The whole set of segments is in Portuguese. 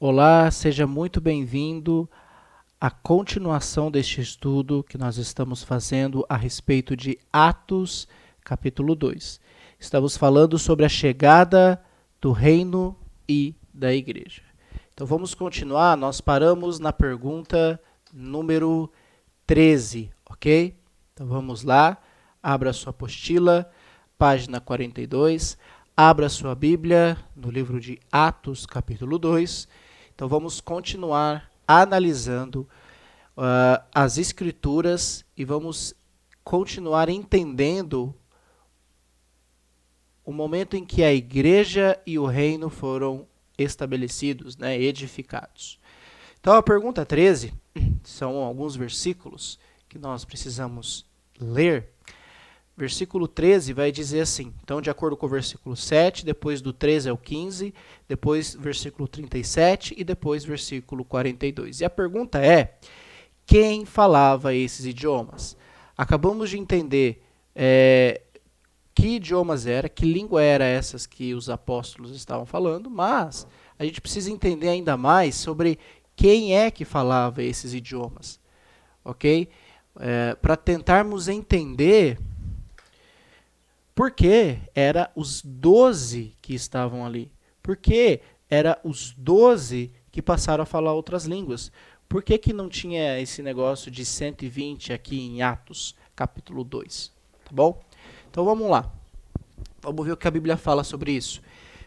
Olá, seja muito bem-vindo à continuação deste estudo que nós estamos fazendo a respeito de Atos, capítulo 2. Estamos falando sobre a chegada do reino e da igreja. Então vamos continuar, nós paramos na pergunta número 13, ok? Então vamos lá, abra sua apostila, página 42, abra sua Bíblia no livro de Atos, capítulo 2. Então vamos continuar analisando as escrituras e vamos continuar entendendo o momento em que a igreja e o reino foram estabelecidos, né, edificados. Então a pergunta 13 são alguns versículos que nós precisamos ler. Versículo 13 vai dizer assim, então de acordo com o versículo 7, depois do 13 ao 15, depois versículo 37 e depois versículo 42. E a pergunta é, quem falava esses idiomas? Acabamos de entender que idiomas era, que língua era essas que os apóstolos estavam falando, mas a gente precisa entender ainda mais sobre quem é que falava esses idiomas, ok? Para tentarmos entender por que era os 12 que estavam ali, por que era os 12 que passaram a falar outras línguas, por que não tinha esse negócio de 120 aqui em Atos, capítulo 2, tá bom? Então vamos lá, vamos ver o que a Bíblia fala sobre isso.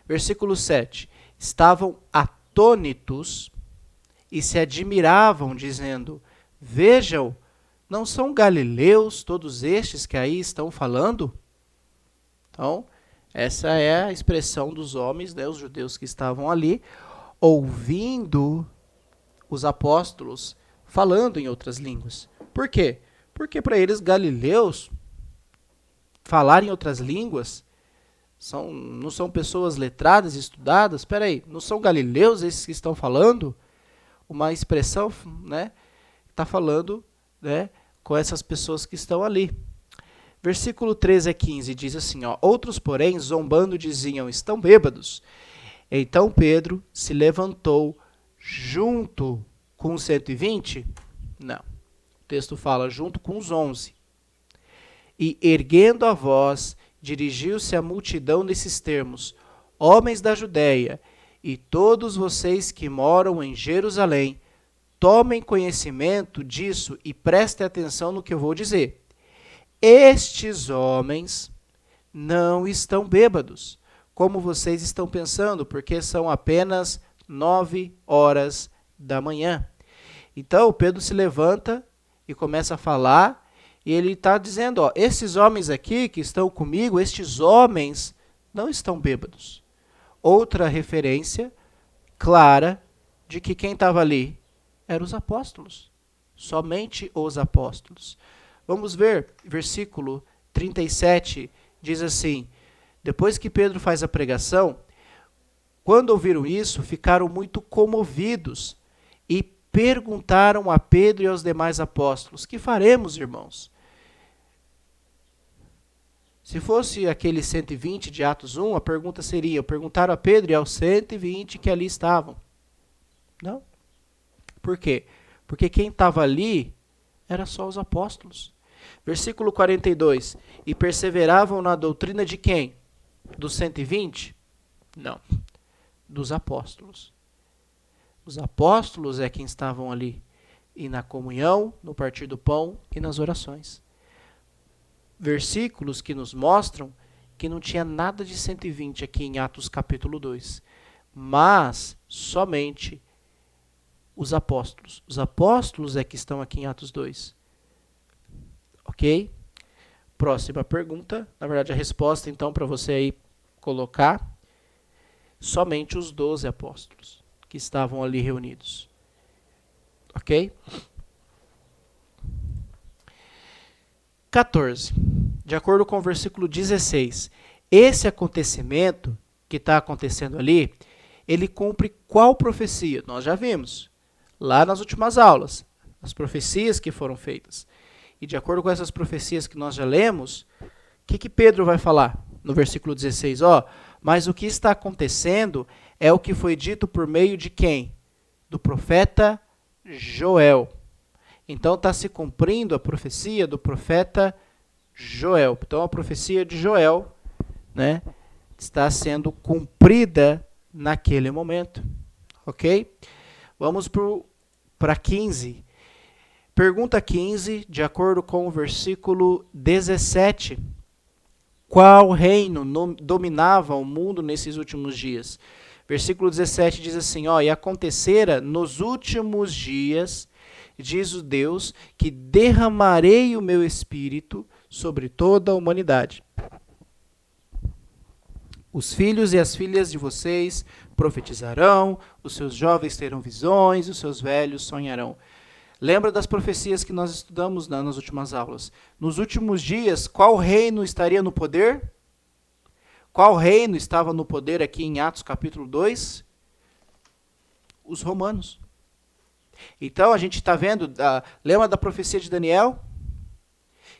Versículo 7, estavam atônitos e se admiravam, dizendo, vejam, não são galileus todos estes que aí estão falando? Então, essa é a expressão dos homens, né, os judeus que estavam ali, ouvindo os apóstolos falando em outras línguas. Por quê? Porque para eles, galileus, falar em outras línguas, não são pessoas letradas, estudadas? Espera aí, não são galileus esses que estão falando? Uma expressão, né, está falando, né, com essas pessoas que estão ali. Versículo 13 a 15 diz assim, ó, outros, porém, zombando, diziam, estão bêbados. Então Pedro se levantou junto com os 120? Não. O texto fala junto com os 11. E, erguendo a voz, dirigiu-se à multidão nesses termos, homens da Judéia, e todos vocês que moram em Jerusalém, tomem conhecimento disso e prestem atenção no que eu vou dizer. Estes homens não estão bêbados, como vocês estão pensando, porque são apenas 9 horas da manhã. Então, Pedro se levanta e começa a falar, e ele está dizendo, ó, esses homens aqui que estão comigo, estes homens não estão bêbados. Outra referência clara de que quem estava ali eram os apóstolos, somente os apóstolos. Vamos ver, versículo 37 diz assim, depois que Pedro faz a pregação, quando ouviram isso, ficaram muito comovidos e perguntaram a Pedro e aos demais apóstolos, que faremos, irmãos? Se fosse aquele 120 de Atos 1, a pergunta seria, perguntaram a Pedro e aos 120 que ali estavam. Não. Por quê? Porque quem estava ali era só os apóstolos. Versículo 42. E perseveravam na doutrina de quem? Dos 120? Não. Dos apóstolos. Os apóstolos é quem estavam ali. E na comunhão, no partir do pão e nas orações. Versículos que nos mostram que não tinha nada de 120 aqui em Atos capítulo 2. Mas somente os apóstolos. Os apóstolos é que estão aqui em Atos 2. Ok? Próxima pergunta. Na verdade, a resposta, então, para você aí colocar. Somente os 12 apóstolos que estavam ali reunidos. Ok? 14. De acordo com o versículo 16. Esse acontecimento que está acontecendo ali, ele cumpre qual profecia? Nós já vimos. Lá nas últimas aulas. As profecias que foram feitas. E de acordo com essas profecias que nós já lemos, o que Pedro vai falar no versículo 16? Mas o que está acontecendo é o que foi dito por meio de quem? do profeta Joel. Então está se cumprindo a profecia do profeta Joel. Então a profecia de Joel, né, está sendo cumprida naquele momento. Ok? Vamos para 15. Pergunta 15, de acordo com o versículo 17. Qual reino dominava o mundo nesses últimos dias? Versículo 17 diz assim, ó, e acontecera nos últimos dias, diz o Deus, que derramarei o meu espírito sobre toda a humanidade. Os filhos e as filhas de vocês profetizarão, os seus jovens terão visões, os seus velhos sonharão. Lembra das profecias que nós estudamos nas últimas aulas. Nos últimos dias, qual reino estaria no poder? Qual reino estava no poder aqui em Atos capítulo 2? Os romanos. Então a gente está vendo, lembra da profecia de Daniel?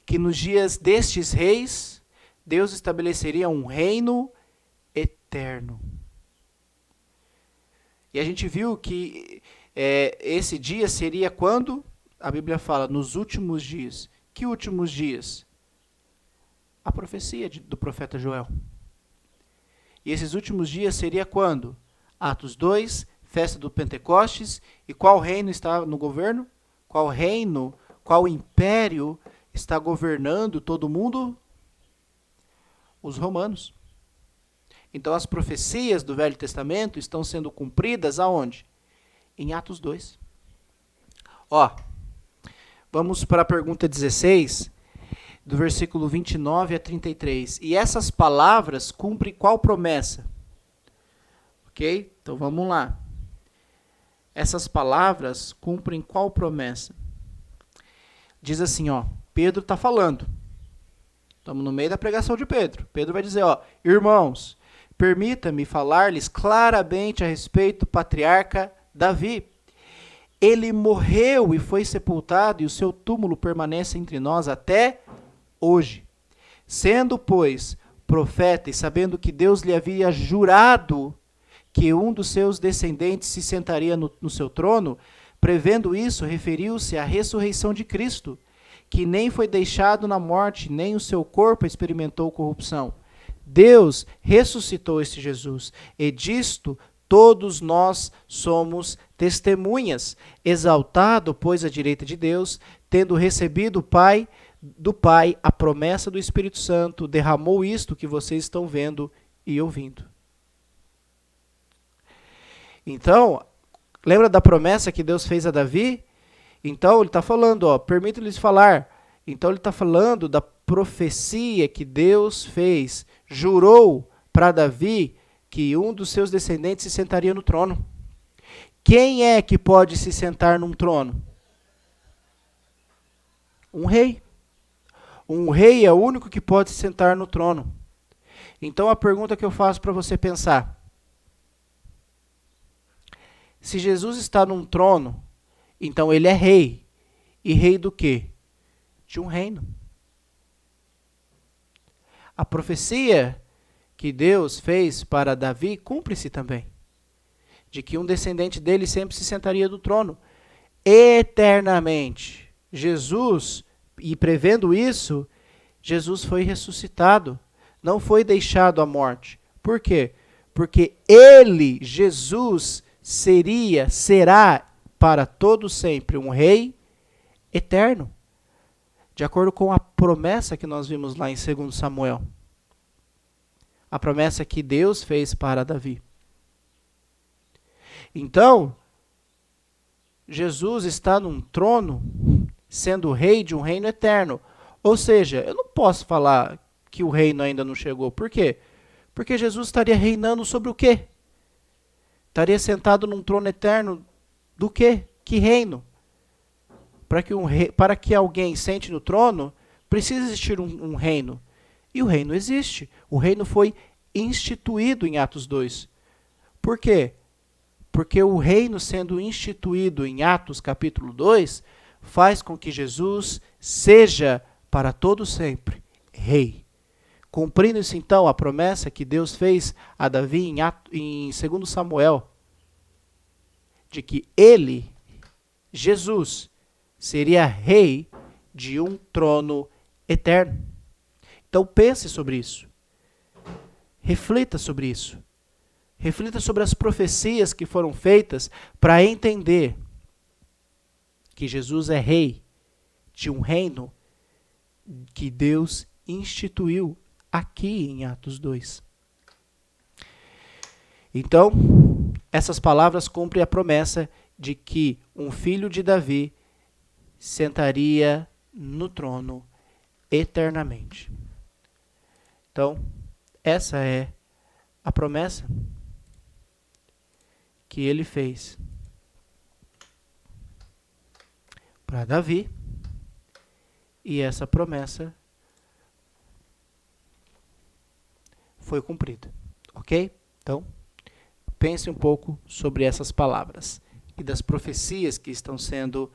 Que nos dias destes reis, Deus estabeleceria um reino eterno. E a gente viu que esse dia seria quando? A Bíblia fala, nos últimos dias. Que últimos dias? A profecia do profeta Joel. E esses últimos dias seria quando? Atos 2, festa do Pentecostes. E qual reino está no governo? Qual reino, qual império está governando todo mundo? Os romanos. Então as profecias do Velho Testamento estão sendo cumpridas aonde? Em Atos 2. Ó, vamos para a pergunta 16, do versículo 29 a 33. E essas palavras cumprem qual promessa? Ok? Então vamos lá. Essas palavras cumprem qual promessa? Diz assim, ó, Pedro está falando. Estamos no meio da pregação de Pedro. Pedro vai dizer, ó, irmãos, permita-me falar-lhes claramente a respeito do patriarca Davi. Ele morreu e foi sepultado, e o seu túmulo permanece entre nós até hoje. Sendo, pois, profeta e sabendo que Deus lhe havia jurado que um dos seus descendentes se sentaria no seu trono, prevendo isso, referiu-se à ressurreição de Cristo, que nem foi deixado na morte, nem o seu corpo experimentou corrupção. Deus ressuscitou este Jesus, e disto todos nós somos testemunhas. Exaltado, pois, à direita de Deus, tendo recebido do Pai a promessa do Espírito Santo, derramou isto que vocês estão vendo e ouvindo. Então, lembra da promessa que Deus fez a Davi? Então, ele está falando, ó, permita-lhes falar. Então, ele está falando da profecia que Deus fez, jurou para Davi que um dos seus descendentes se sentaria no trono. Quem é que pode se sentar num trono? Um rei. Um rei é o único que pode se sentar no trono. Então a pergunta que eu faço para você pensar: se Jesus está num trono, então ele é rei. E rei do quê? De um reino. A profecia que Deus fez para Davi cumpre-se também, de que um descendente dele sempre se sentaria do trono eternamente. Jesus, e prevendo isso, Jesus foi ressuscitado, não foi deixado à morte. Por quê? Porque ele, Jesus, será para todo sempre um rei eterno, de acordo com a promessa que nós vimos lá em 2 Samuel. A promessa que Deus fez para Davi. Então, Jesus está num trono, sendo rei de um reino eterno. Ou seja, eu não posso falar que o reino ainda não chegou. Por quê? Porque Jesus estaria reinando sobre o quê? Estaria sentado num trono eterno do quê? Que reino? Para que alguém sente no trono, precisa existir um reino. E o reino existe. O reino foi instituído em Atos 2. Por quê? Porque o reino sendo instituído em Atos capítulo 2, faz com que Jesus seja para todo sempre rei. Cumprindo-se então a promessa que Deus fez a Davi em 2 Samuel, de que ele, Jesus, seria rei de um trono eterno. Então pense sobre isso. Reflita sobre isso. Reflita sobre as profecias que foram feitas para entender que Jesus é rei de um reino que Deus instituiu aqui em Atos 2. Então, essas palavras cumprem a promessa de que um filho de Davi sentaria no trono eternamente. Então, essa é a promessa que ele fez para Davi, e essa promessa foi cumprida, ok? Então, pense um pouco sobre essas palavras e das profecias que estão sendo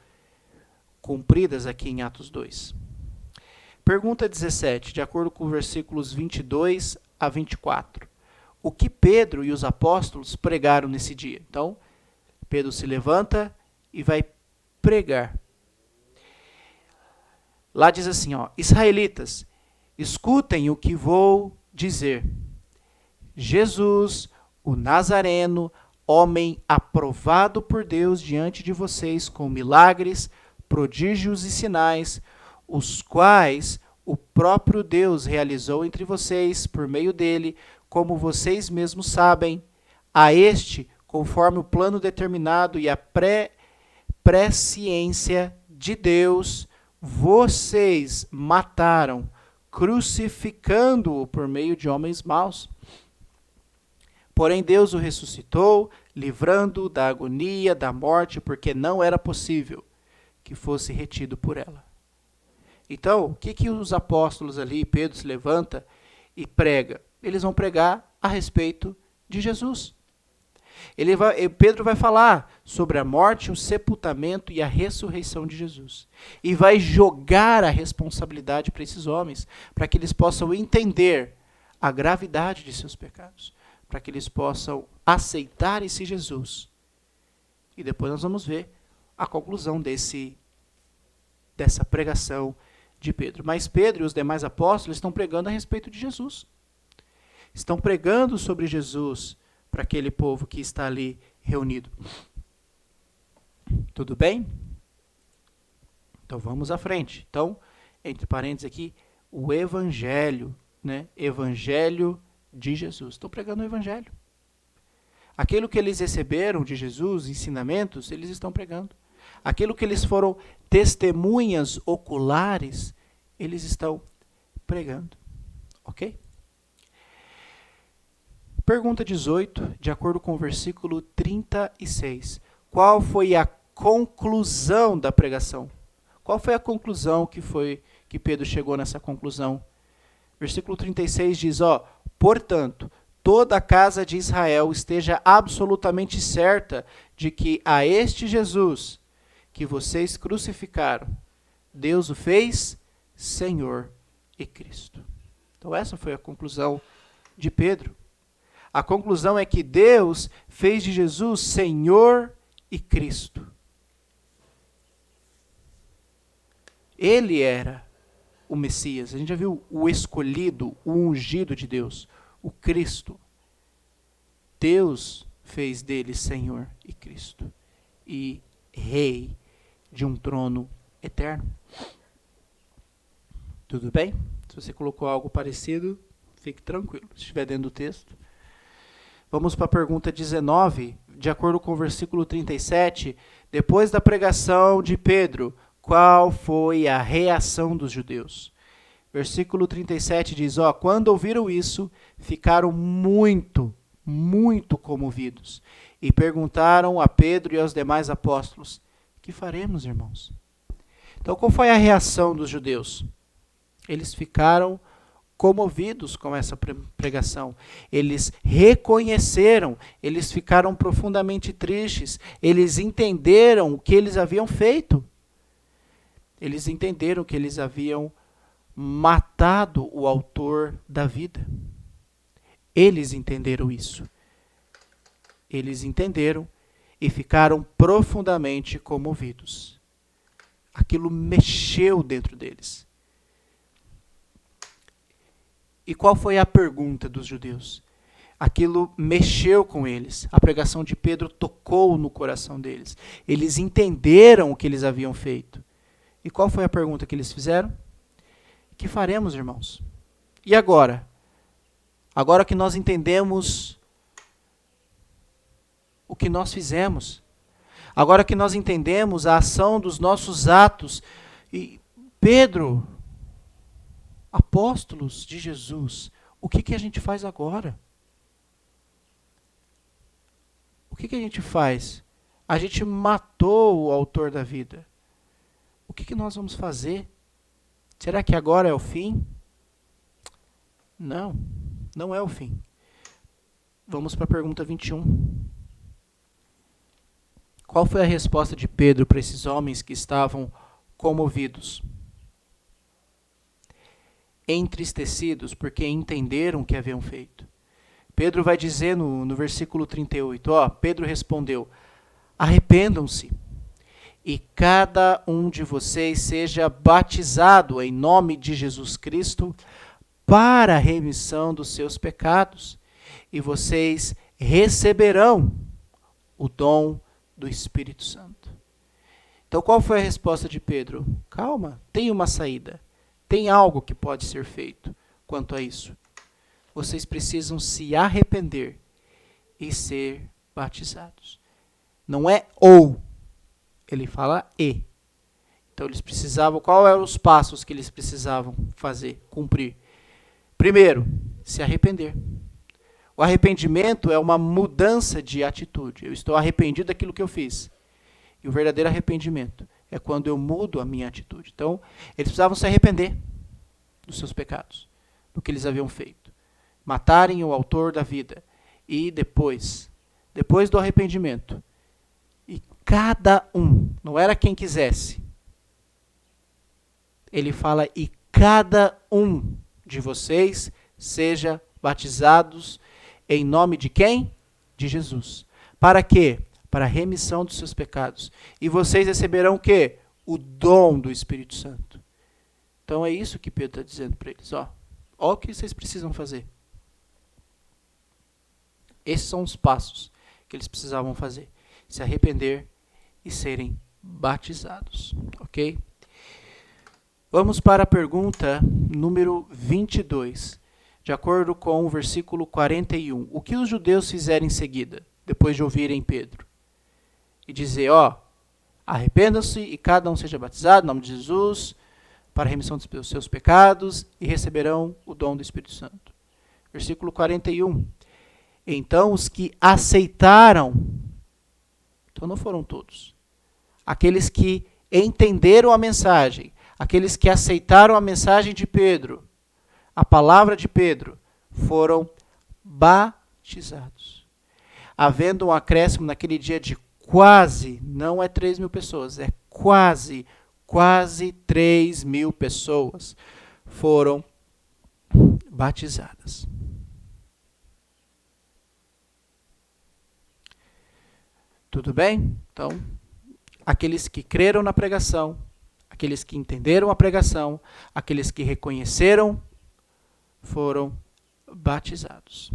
cumpridas aqui em Atos 2. Pergunta 17, de acordo com versículos 22 a 24. O que Pedro e os apóstolos pregaram nesse dia? Então, Pedro se levanta e vai pregar. Lá diz assim, ó, israelitas, escutem o que vou dizer. Jesus, o Nazareno, homem aprovado por Deus diante de vocês com milagres, prodígios e sinais, os quais o próprio Deus realizou entre vocês por meio dele, como vocês mesmos sabem, a este, conforme o plano determinado e a presciência de Deus, vocês mataram, crucificando-o por meio de homens maus. Porém, Deus o ressuscitou, livrando-o da agonia, da morte, porque não era possível que fosse retido por ela. Então, o que os apóstolos ali, Pedro se levanta e prega? Eles vão pregar a respeito de Jesus. Pedro vai falar sobre a morte, o sepultamento e a ressurreição de Jesus. E vai jogar a responsabilidade para esses homens, para que eles possam entender a gravidade de seus pecados, para que eles possam aceitar esse Jesus. E depois nós vamos ver a conclusão dessa pregação de Pedro. Mas Pedro e os demais apóstolos estão pregando a respeito de Jesus. Estão pregando sobre Jesus para aquele povo que está ali reunido. Tudo bem? Então vamos à frente. Então, entre parênteses aqui, o Evangelho, né? Evangelho de Jesus. Estão pregando o Evangelho. Aquilo que eles receberam de Jesus, ensinamentos, eles estão pregando. Aquilo que eles foram testemunhas oculares, eles estão pregando. Ok? Pergunta 18, de acordo com o versículo 36. Qual foi a conclusão da pregação? Qual foi a conclusão que Pedro chegou nessa conclusão? Versículo 36 diz, portanto, toda a casa de Israel esteja absolutamente certa de que a este Jesus que vocês crucificaram, Deus o fez Senhor e Cristo. Então essa foi a conclusão de Pedro. A conclusão é que Deus fez de Jesus Senhor e Cristo. Ele era o Messias. A gente já viu o escolhido, o ungido de Deus, o Cristo. Deus fez dele Senhor e Cristo. E Rei de um trono eterno. Tudo bem? Se você colocou algo parecido, fique tranquilo. Se estiver dentro do texto. Vamos para a pergunta 19, de acordo com o versículo 37. Depois da pregação de Pedro, qual foi a reação dos judeus? Versículo 37 diz, quando ouviram isso, ficaram muito comovidos. E perguntaram a Pedro e aos demais apóstolos, que faremos, irmãos? Então, qual foi a reação dos judeus? Eles ficaram comovidos com essa pregação. Eles reconheceram, eles ficaram profundamente tristes, eles entenderam o que eles haviam feito. Eles entenderam que eles haviam matado o autor da vida. Eles entenderam isso. Eles entenderam e ficaram profundamente comovidos. Aquilo mexeu dentro deles. E qual foi a pergunta dos judeus? Aquilo mexeu com eles. A pregação de Pedro tocou no coração deles. Eles entenderam o que eles haviam feito. E qual foi a pergunta que eles fizeram? Que faremos, irmãos? E agora? Agora que nós entendemos o que nós fizemos, agora que nós entendemos a ação dos nossos atos, e Pedro, apóstolos de Jesus, o que a gente faz agora? O que a gente faz? A gente matou o autor da vida. O que nós vamos fazer? Será que agora é o fim? Não, não é o fim. Vamos para a pergunta 21. Qual foi a resposta de Pedro para esses homens que estavam comovidos? Entristecidos porque entenderam o que haviam feito. Pedro vai dizer no versículo 38, Pedro respondeu: arrependam-se e cada um de vocês seja batizado em nome de Jesus Cristo para a remissão dos seus pecados, e vocês receberão o dom do Espírito Santo. Então, qual foi a resposta de Pedro? Calma, tem uma saída. Tem algo que pode ser feito quanto a isso. Vocês precisam se arrepender e ser batizados. Não é ou, ele fala e. Então eles precisavam, qual eram os passos que eles precisavam fazer, cumprir? Primeiro, se arrepender. O arrependimento é uma mudança de atitude. Eu estou arrependido daquilo que eu fiz. E o verdadeiro arrependimento é quando eu mudo a minha atitude. Então, eles precisavam se arrepender dos seus pecados, do que eles haviam feito. Matarem o autor da vida. E depois do arrependimento, e cada um, não era quem quisesse, ele fala, e cada um de vocês seja batizados em nome de quem? De Jesus. Para quê? Para a remissão dos seus pecados. E vocês receberão o quê? O dom do Espírito Santo. Então é isso que Pedro está dizendo para eles. Ó o que vocês precisam fazer. Esses são os passos que eles precisavam fazer. Se arrepender e serem batizados. Ok? Vamos para a pergunta número 22. De acordo com o versículo 41. O que os judeus fizeram em seguida, depois de ouvirem Pedro? E dizer, arrependam-se e cada um seja batizado em nome de Jesus, para a remissão dos seus pecados, e receberão o dom do Espírito Santo. Versículo 41. Então os que aceitaram, então não foram todos, aqueles que entenderam a mensagem, aqueles que aceitaram a mensagem de Pedro, a palavra de Pedro, foram batizados. Havendo um acréscimo naquele dia de quase, não é 3.000 pessoas, é quase 3.000 pessoas foram batizadas. Tudo bem? Então, aqueles que creram na pregação, aqueles que entenderam a pregação, aqueles que reconheceram, foram batizados.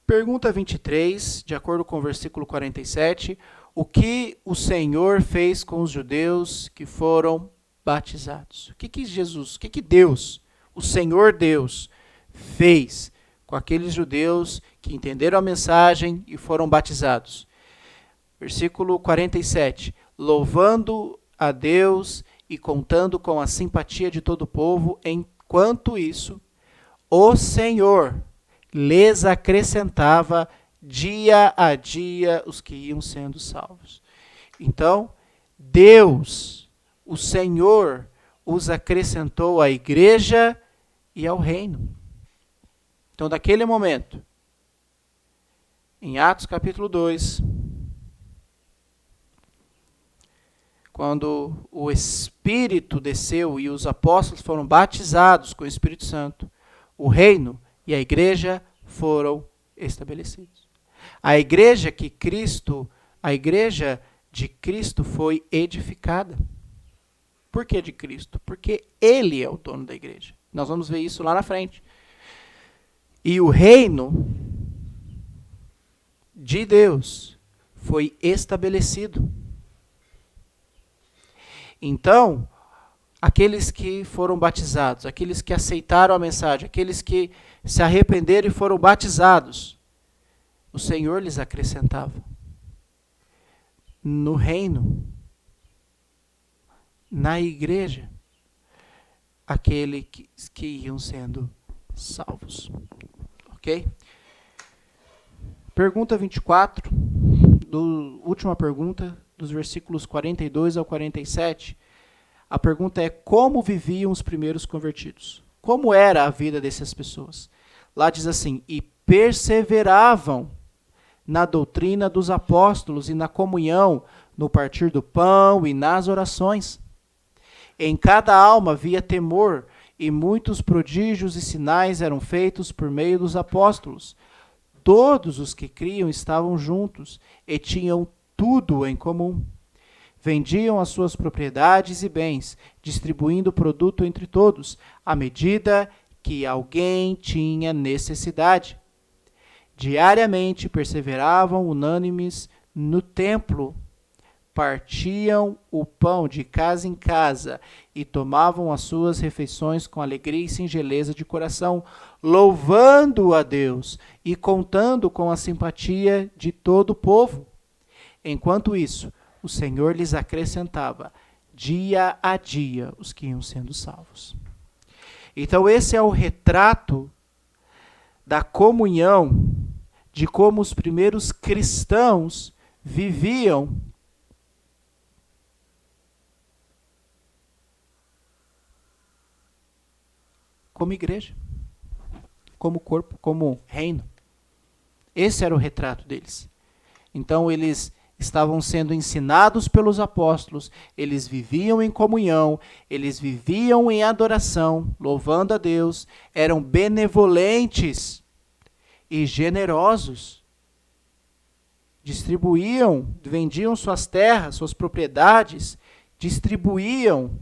Pergunta 23, de acordo com o versículo 47, o que o Senhor fez com os judeus que foram batizados? O que Jesus, o que Deus, o Senhor Deus, fez com aqueles judeus que entenderam a mensagem e foram batizados? Versículo 47, louvando a Deus e contando com a simpatia de todo o povo, enquanto isso, o Senhor lhes acrescentava dia a dia os que iam sendo salvos. Então, Deus, o Senhor, os acrescentou à igreja e ao reino. Então, daquele momento, em Atos capítulo 2, quando o Espírito desceu e os apóstolos foram batizados com o Espírito Santo, o reino e a igreja foram estabelecidos. A igreja de Cristo foi edificada. Por que de Cristo? Porque Ele é o dono da igreja. Nós vamos ver isso lá na frente. E o reino de Deus foi estabelecido. Então, aqueles que foram batizados, aqueles que aceitaram a mensagem, aqueles que se arrependeram e foram batizados, o Senhor lhes acrescentava no reino, na igreja, aqueles que iam sendo salvos. Ok? Pergunta 24, última pergunta, dos versículos 42 ao 47. A pergunta é: como viviam os primeiros convertidos? Como era a vida dessas pessoas? Lá diz assim: e perseveravam na doutrina dos apóstolos e na comunhão, no partir do pão e nas orações. Em cada alma havia temor, e muitos prodígios e sinais eram feitos por meio dos apóstolos. Todos os que criam estavam juntos e tinham tudo em comum. Vendiam as suas propriedades e bens, distribuindo o produto entre todos, à medida que alguém tinha necessidade. Diariamente perseveravam unânimes no templo, partiam o pão de casa em casa e tomavam as suas refeições com alegria e singeleza de coração, louvando a Deus e contando com a simpatia de todo o povo. Enquanto isso, o Senhor lhes acrescentava dia a dia os que iam sendo salvos. Então esse é o retrato da comunhão, de como os primeiros cristãos viviam como igreja, como corpo, como reino. Esse era o retrato deles. Então eles estavam sendo ensinados pelos apóstolos, eles viviam em comunhão, eles viviam em adoração, louvando a Deus, eram benevolentes e generosos, distribuíam, vendiam suas terras, suas propriedades, distribuíam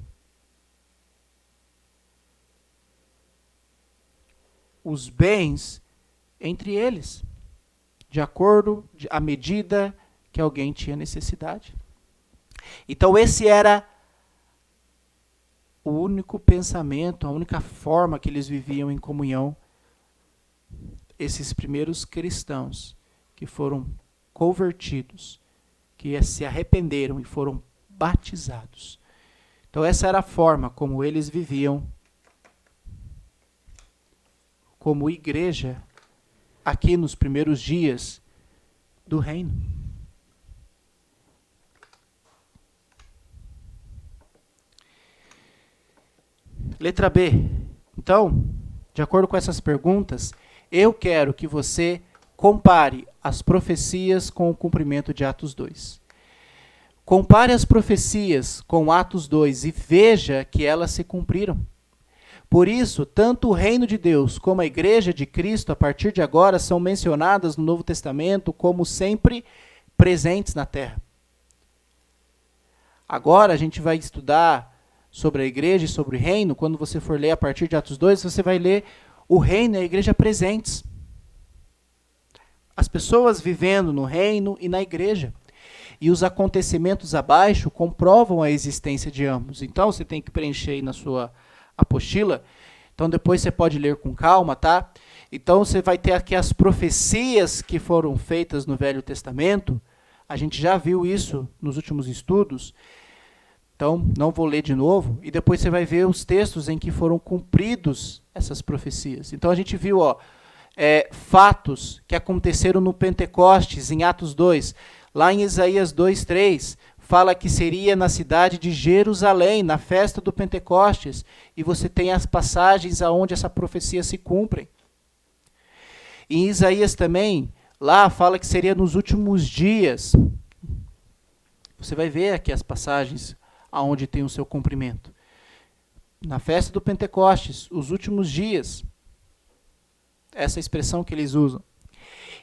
os bens entre eles, de acordo, à medida que alguém tinha necessidade. Então esse era o único pensamento, a única forma que eles viviam em comunhão, esses primeiros cristãos que foram convertidos, que se arrependeram e foram batizados. Então essa era a forma como eles viviam como igreja aqui nos primeiros dias do reino. Letra B. Então, de acordo com essas perguntas, eu quero que você compare as profecias com o cumprimento de Atos 2. Compare as profecias com Atos 2 e veja que elas se cumpriram. Por isso, tanto o reino de Deus como a igreja de Cristo, a partir de agora, são mencionadas no Novo Testamento como sempre presentes na terra. Agora a gente vai estudar sobre a igreja e sobre o reino. Quando você for ler a partir de Atos 2, você vai ler o reino e a igreja presentes. As pessoas vivendo no reino e na igreja. E os acontecimentos abaixo comprovam a existência de ambos. Então, você tem que preencher aí na sua apostila. Então, depois você pode ler com calma, tá? Então, você vai ter aqui as profecias que foram feitas no Velho Testamento. A gente já viu isso nos últimos estudos. Então, não vou ler de novo. E depois você vai ver os textos em que foram cumpridos essas profecias. Então, a gente viu fatos que aconteceram no Pentecostes, em Atos 2. Lá em Isaías 2:3, fala que seria na cidade de Jerusalém, na festa do Pentecostes. E você tem as passagens aonde essa profecia se cumpre. Em Isaías também, lá fala que seria nos últimos dias. Você vai ver aqui as passagens aonde tem o seu cumprimento. Na festa do Pentecostes, os últimos dias. Essa expressão que eles usam.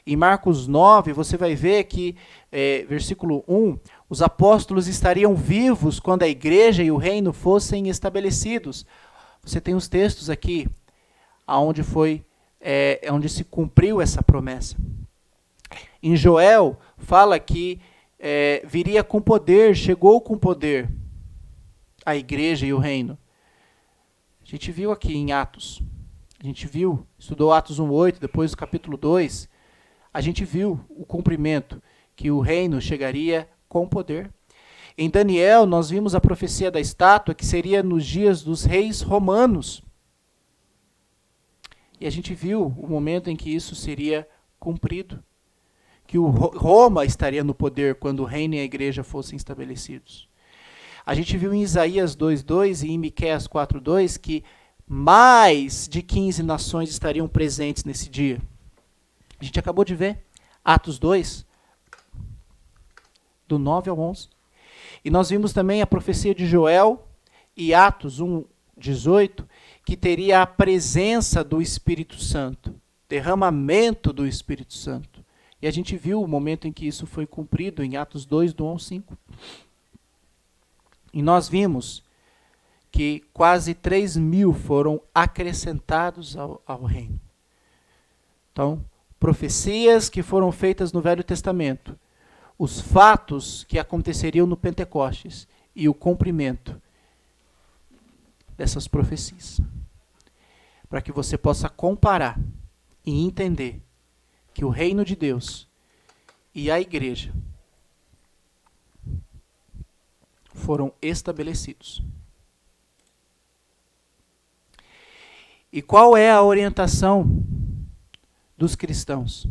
Em Marcos 9, você vai ver que, versículo 1, os apóstolos estariam vivos quando a igreja e o reino fossem estabelecidos. Você tem os textos aqui, onde se cumpriu essa promessa. Em Joel, fala que viria com poder, chegou com poder a igreja e o reino. A gente viu aqui em Atos. A gente viu, estudou Atos 1:8, depois do capítulo 2. A gente viu o cumprimento, que o reino chegaria com poder. Em Daniel, nós vimos a profecia da estátua, que seria nos dias dos reis romanos. E a gente viu o momento em que isso seria cumprido. Que Roma estaria no poder quando o reino e a igreja fossem estabelecidos. A gente viu em Isaías 2:2 e em Miqueias 4:2 que mais de 15 nações estariam presentes nesse dia. A gente acabou de ver Atos 2, do 9 ao 11. E nós vimos também a profecia de Joel e Atos 1:18, que teria a presença do Espírito Santo, derramamento do Espírito Santo. E a gente viu o momento em que isso foi cumprido em Atos 2, do 1 ao 5. E nós vimos que quase 3.000 foram acrescentados ao reino. Então, profecias que foram feitas no Velho Testamento, os fatos que aconteceriam no Pentecostes e o cumprimento dessas profecias. Para que você possa comparar e entender que o reino de Deus e a igreja foram estabelecidos. E qual é a orientação dos cristãos?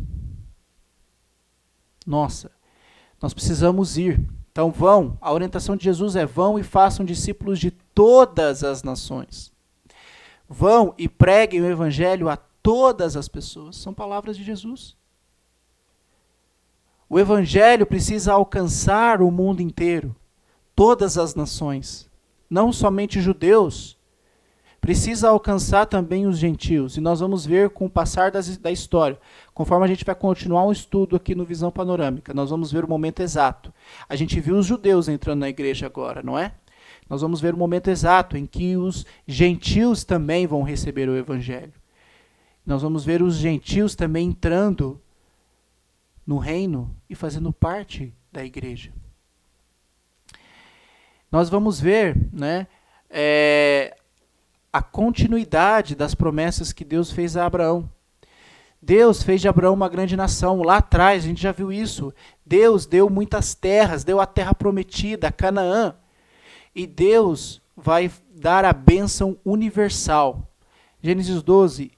Nossa, nós precisamos ir. Então vão, a orientação de Jesus é: vão e façam discípulos de todas as nações. Vão e preguem o evangelho a todas as pessoas. São palavras de Jesus. O evangelho precisa alcançar o mundo inteiro, todas as nações, não somente judeus. Precisa alcançar também os gentios. E nós vamos ver com o passar da história, conforme a gente vai continuar um estudo aqui no Visão Panorâmica, nós vamos ver o momento exato. A gente viu os judeus entrando na igreja agora, não é? Nós vamos ver o momento exato em que os gentios também vão receber o evangelho. Nós vamos ver os gentios também entrando no reino e fazendo parte da igreja. Nós vamos ver, né, a continuidade das promessas que Deus fez a Abraão. Deus fez de Abraão uma grande nação. Lá atrás, a gente já viu isso. Deus deu muitas terras, deu a terra prometida, Canaã. E Deus vai dar a bênção universal. Gênesis 12,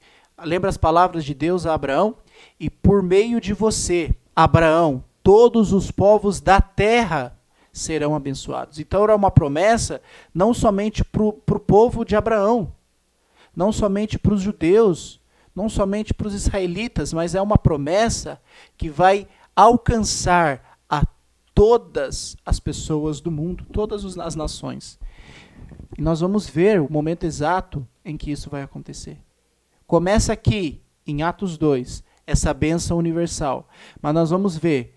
lembra as palavras de Deus a Abraão? E por meio de você, Abraão, todos os povos da terra serão abençoados. Então era uma promessa não somente para o povo de Abraão, não somente para os judeus, não somente para os israelitas, mas é uma promessa que vai alcançar a todas as pessoas do mundo, todas as nações. E nós vamos ver o momento exato em que isso vai acontecer. Começa aqui, em Atos 2, essa bênção universal. Mas nós vamos ver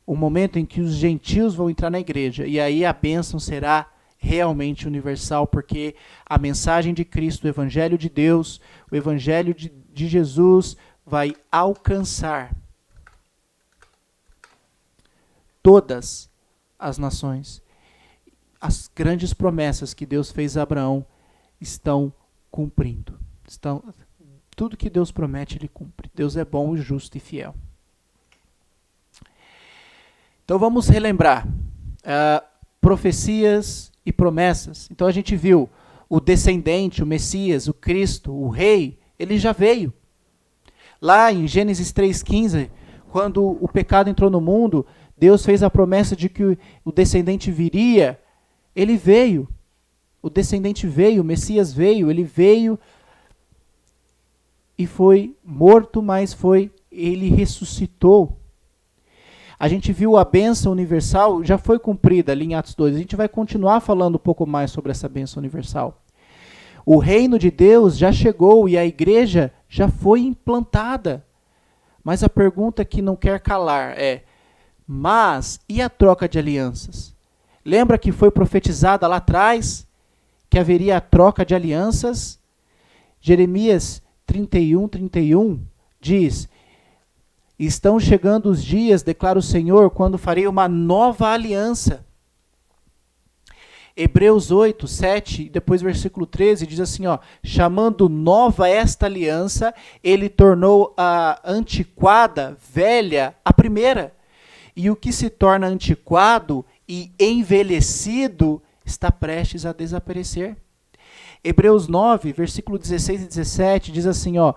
o momento em que os gentios vão entrar na igreja. E aí a bênção será realmente universal, porque a mensagem de Cristo, o Evangelho de Deus, o Evangelho de Jesus vai alcançar todas as nações. As grandes promessas que Deus fez a Abraão estão cumprindo. Tudo que Deus promete, Ele cumpre. Deus é bom, justo e fiel. Então vamos relembrar profecias e promessas. Então a gente viu o descendente, o Messias, o Cristo, o Rei, ele já veio. Lá em Gênesis 3,15, quando o pecado entrou no mundo, Deus fez a promessa de que o descendente viria. Ele veio. O descendente veio, o Messias veio, ele veio e foi morto, mas ele ressuscitou. A gente viu a bênção universal, já foi cumprida ali em Atos 2. A gente vai continuar falando um pouco mais sobre essa bênção universal. O reino de Deus já chegou e a igreja já foi implantada. Mas a pergunta que não quer calar é: mas e a troca de alianças? Lembra que foi profetizada lá atrás que haveria a troca de alianças? Jeremias 31 diz: estão chegando os dias, declara o Senhor, quando farei uma nova aliança. Hebreus 8, 7, depois versículo 13, diz assim, ó, chamando nova esta aliança, ele tornou a antiquada, velha, a primeira. E o que se torna antiquado e envelhecido está prestes a desaparecer. Hebreus 9, versículo 16 e 17, diz assim, ó,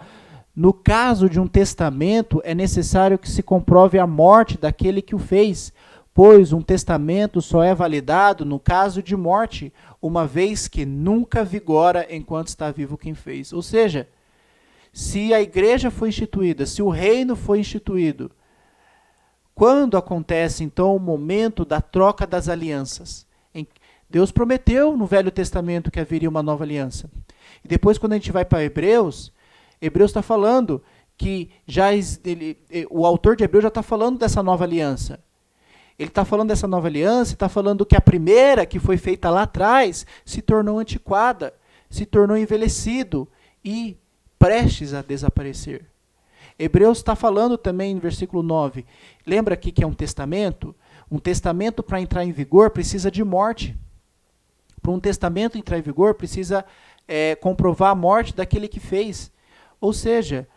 no caso de um testamento, é necessário que se comprove a morte daquele que o fez, pois um testamento só é validado no caso de morte, uma vez que nunca vigora enquanto está vivo quem fez. Ou seja, se a igreja foi instituída, se o reino foi instituído, quando acontece então o momento da troca das alianças? Deus prometeu no Velho Testamento que haveria uma nova aliança. E depois, quando a gente vai para Hebreus está falando que o autor de Hebreus já está falando dessa nova aliança. Ele está falando dessa nova aliança, está falando que a primeira, que foi feita lá atrás, se tornou antiquada, se tornou envelhecido e prestes a desaparecer. Hebreus está falando também, no versículo 9, lembra aqui que é um testamento? Um testamento, para entrar em vigor, precisa de morte. Para um testamento entrar em vigor, precisa comprovar a morte daquele que fez. Ou seja,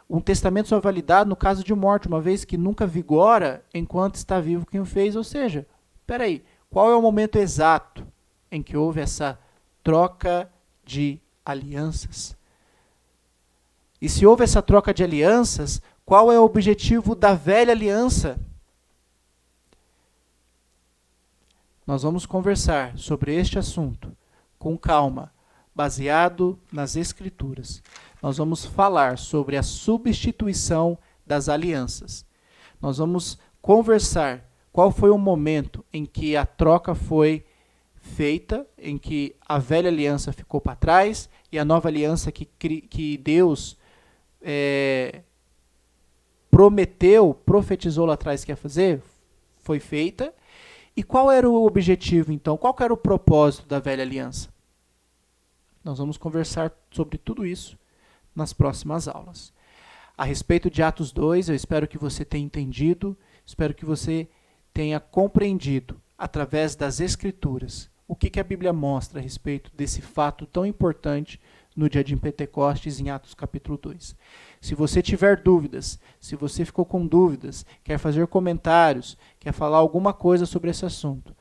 um testamento só é validado no caso de morte, uma vez que nunca vigora enquanto está vivo quem o fez. Ou seja, espera aí, qual é o momento exato em que houve essa troca de alianças? E se houve essa troca de alianças, qual é o objetivo da velha aliança? Nós vamos conversar sobre este assunto com calma, baseado nas Escrituras. Nós vamos falar sobre a substituição das alianças. Nós vamos conversar qual foi o momento em que a troca foi feita, em que a velha aliança ficou para trás e a nova aliança que Deus profetizou lá atrás que ia fazer, foi feita. E qual era o objetivo, então? Qual era o propósito da velha aliança? Nós vamos conversar sobre tudo isso nas próximas aulas. A respeito de Atos 2, eu espero que você tenha entendido, espero que você tenha compreendido, através das Escrituras, o que a Bíblia mostra a respeito desse fato tão importante no dia de Pentecostes, em Atos capítulo 2. Se você tiver dúvidas, se você ficou com dúvidas, quer fazer comentários, quer falar alguma coisa sobre esse assunto,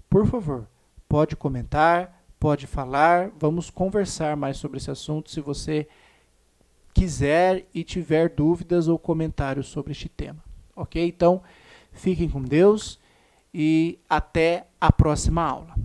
por favor, pode comentar, pode falar, vamos conversar mais sobre esse assunto, se você quiser e tiver dúvidas ou comentários sobre este tema. Ok? Então, fiquem com Deus e até a próxima aula.